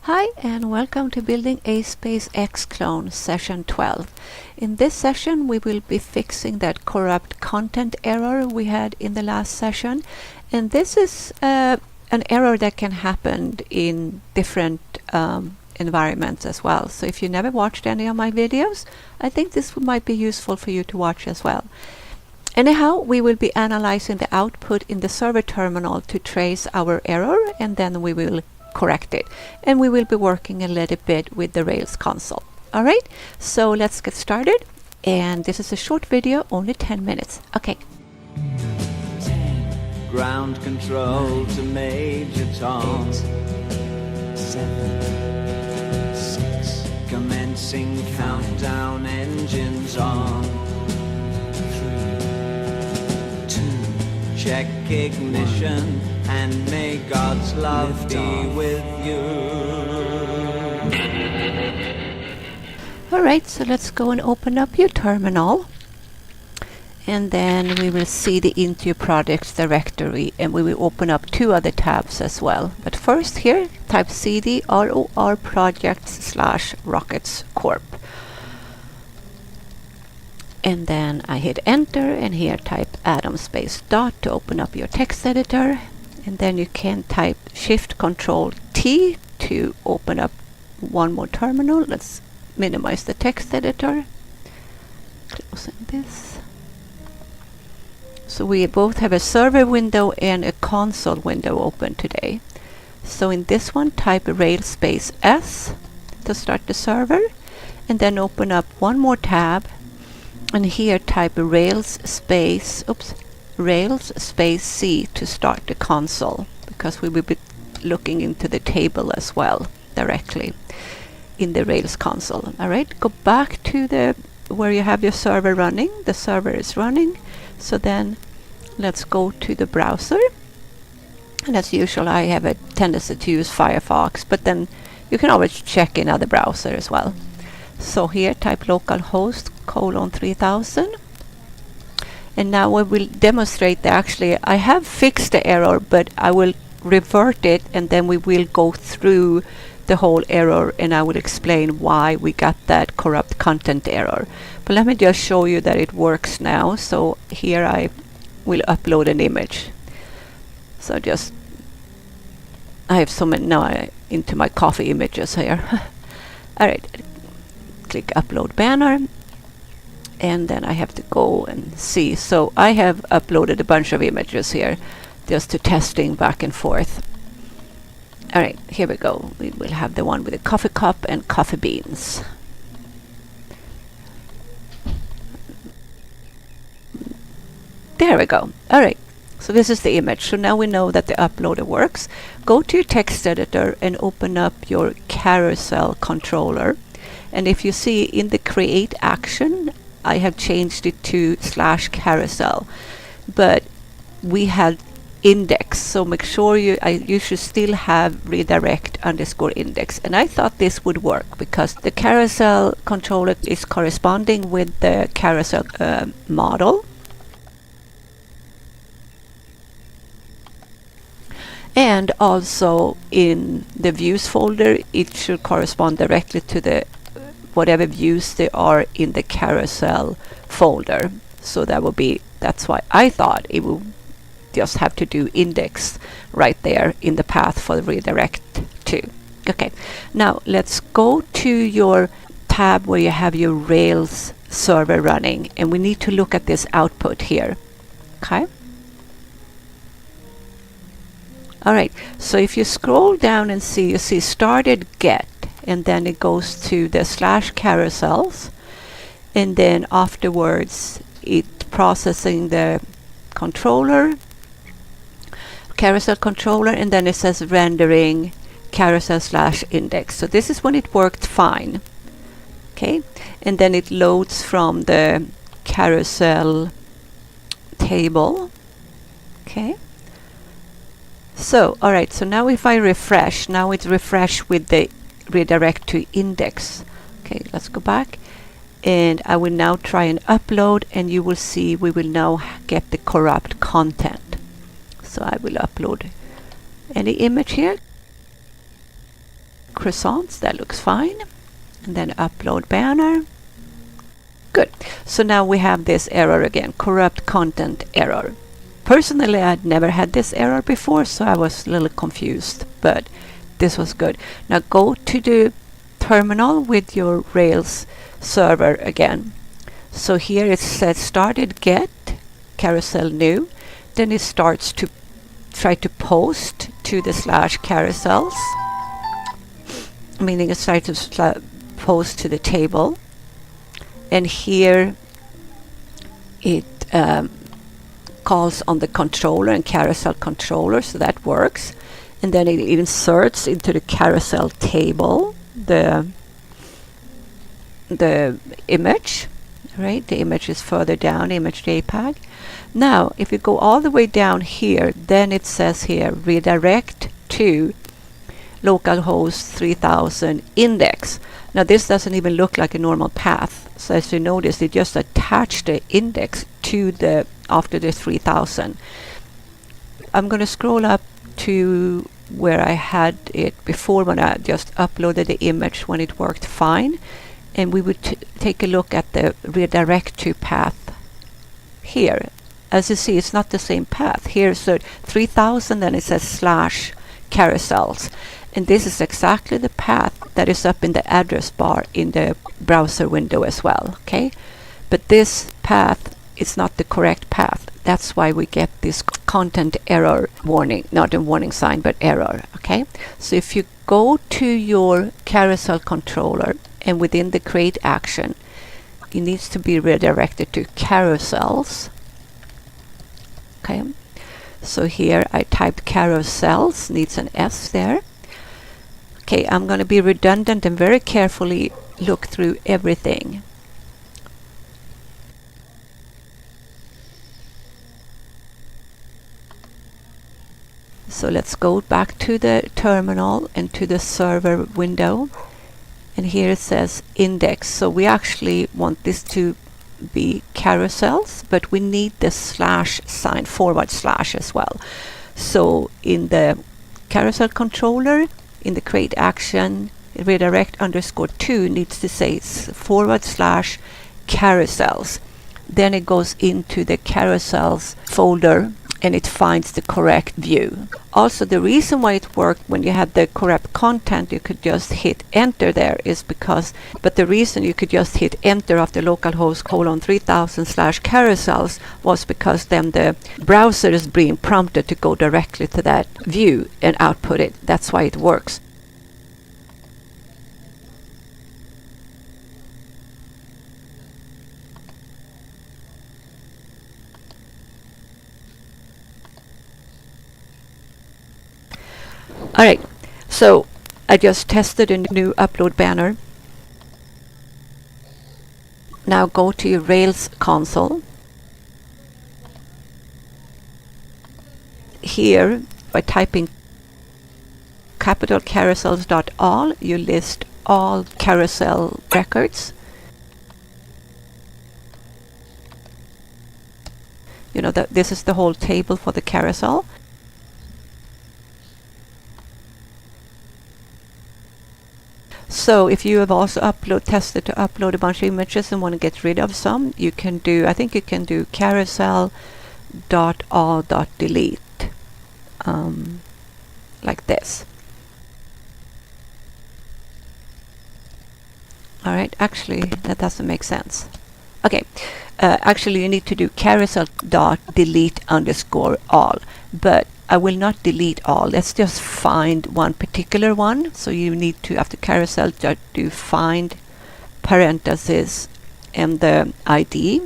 Hi and welcome to Building a SpaceX Clone session 12. In this session we will be fixing that corrupt content error we had in the last session, and this is an error that can happen in different environments as well. So if you never watched any of my videos, I think this might be useful for you to watch as well. Anyhow, we will be analyzing the output in the server terminal to trace our error, and then we will correct it, and we will be working a little bit with the Rails console. Alright, so let's get started, and this is a short video, only 10 minutes. Okay. Ground control to Major Tom. 8, 7, 6. Commencing countdown, engines on. 3, 2. Check ignition, and may God's love be with you. Alright, so let's go and open up your terminal, and then we will see the into your projects directory, and we will open up two other tabs as well. But first here, type cd ROR projects / Rocketz Corp. And then I hit enter, and here type atom space dot to open up your text editor. And then you can type Shift Control T to open up one more terminal. Let's minimize the text editor. Closing this. So we both have a server window and a console window open today. So in this one, type Rails space S to start the server, and then open up one more tab, and here type Rails space C to start the console, because we will be looking into the table as well directly in the Rails console. Alright, go back to the where you have your server running. The server is running, so then let's go to the browser, and as usual I have a tendency to use Firefox, but then you can always check in other browser as well. So here type localhost :3000. And now we will demonstrate that actually I have fixed the error, but I will revert it, and then we will go through the whole error, and I will explain why we got that corrupt content error. But let me just show you that it works now. So here I will upload an image. So just, I have so many now into my coffee images here. Alright, click upload banner. And then I have to go and see. So I have uploaded a bunch of images here just to testing back and forth. Alright, here we go. We will have the one with a coffee cup and coffee beans. There we go. Alright, so this is the image. So now we know that the uploader works. Go to your text editor and open up your carousel controller. And if you see in the create action, I have changed it to /carousel, but we had index, so make sure you should still have redirect _index, and I thought this would work because the carousel controller is corresponding with the carousel model, and also in the views folder it should correspond directly to the whatever views there are in the carousel folder. So that's why I thought it would just have to do index right there in the path for the redirect to. Okay, now let's go to your tab where you have your Rails server running, and we need to look at this output here. Okay. Alright, so if you scroll down and see, you see started get, and then it goes to the /carousels, and then afterwards it processing the carousel controller, and then it says rendering carousel /index. So this is when it worked fine. Okay, and then it loads from the carousel table. Okay. So alright, so now if I refresh, now it's refreshed with the redirect to index. Okay, let's go back, and I will now try and upload, and you will see we will now get the corrupt content. So I will upload any image here. croissants. That looks fine. And then upload banner. Good. So now we have this error again, corrupt content error. Personally, I'd never had this error before, so I was a little confused, but this was good. Now go to the terminal with your Rails server again. So here it says started get carousel new. Then it starts to try to post to the slash carousels, meaning it's trying to post to the table. And here it calls on the controller and carousel controller, so that works. And then it inserts into the carousel table the image, right? The image is further down, image JPEG. Now, if you go all the way down here, then it says here redirect to localhost 3000 index. Now this doesn't even look like a normal path. So as you notice, it just attached the index to the after the 3000. I'm going to scroll up to where I had it before when I just uploaded the image when it worked fine. And we would take a look at the redirect to path here. As you see, it's not the same path. Here's the 3000 and it says slash carousels. And this is exactly the path that is up in the address bar in the browser window as well. Okay, but this path is not the correct path. That's why we get this content error warning, not a warning sign, but error. Okay, so if you go to your carousel controller and within the create action, it needs to be redirected to carousels. Okay, so here I typed carousels, needs an S there. Okay, I'm going to be redundant and very carefully look through everything. So let's go back to the terminal and to the server window. And here it says index. So we actually want this to be carousels, but we need the slash sign, / as well. So in the carousel controller, in the create action, redirect _2 needs to say / carousels. Then it goes into the carousels folder and it finds the correct view. Also, the reason why it worked when you had the correct content, you could just hit enter there is because, but the reason you could just hit enter after localhost :3000 / carousels was because then the browser is being prompted to go directly to that view and output it. That's why it works. Alright, so I just tested a new upload banner. Now go to your Rails console. Here, by typing capital carousels.all, you list all carousel records. You know that this is the whole table for the carousel. So if you have also tested to upload a bunch of images and want to get rid of some, you can do, I think you can do carousel.all.delete like this. Alright, actually that doesn't make sense. Okay, actually you need to do carousel.delete _all, but I will not delete all. Let's just find one particular one. So you need to, after carousel, do find parentheses and the ID.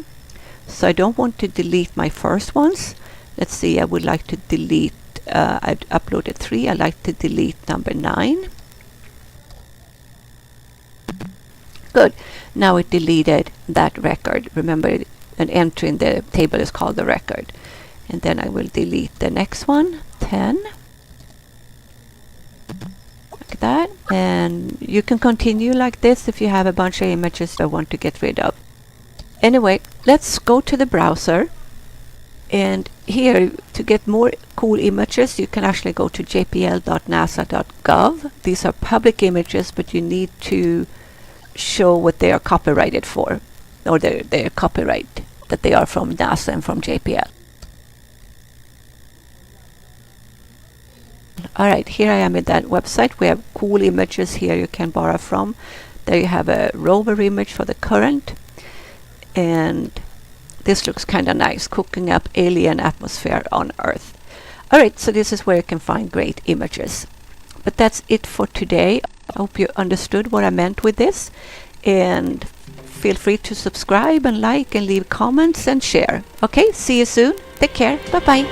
So I don't want to delete my first ones. Let's see, I would like to delete, I've uploaded 3. I'd like to delete number 9. Good. Now it deleted that record. Remember, an entry in the table is called the record. And then I will delete the next one, 10. Like that. And you can continue like this if you have a bunch of images you want to get rid of. Anyway, let's go to the browser. And here, to get more cool images, you can actually go to jpl.nasa.gov. These are public images, but you need to show what they are copyrighted for, or their copyright, that they are from NASA and from JPL. Alright, here I am at that website. We have cool images here you can borrow from. There you have a rover image for the current, and this looks kind of nice, cooking up alien atmosphere on Earth. Alright, so this is where you can find great images. But that's it for today. I hope you understood what I meant with this, and feel free to subscribe and like and leave comments and share. Okay, see you soon. Take care. Bye-bye.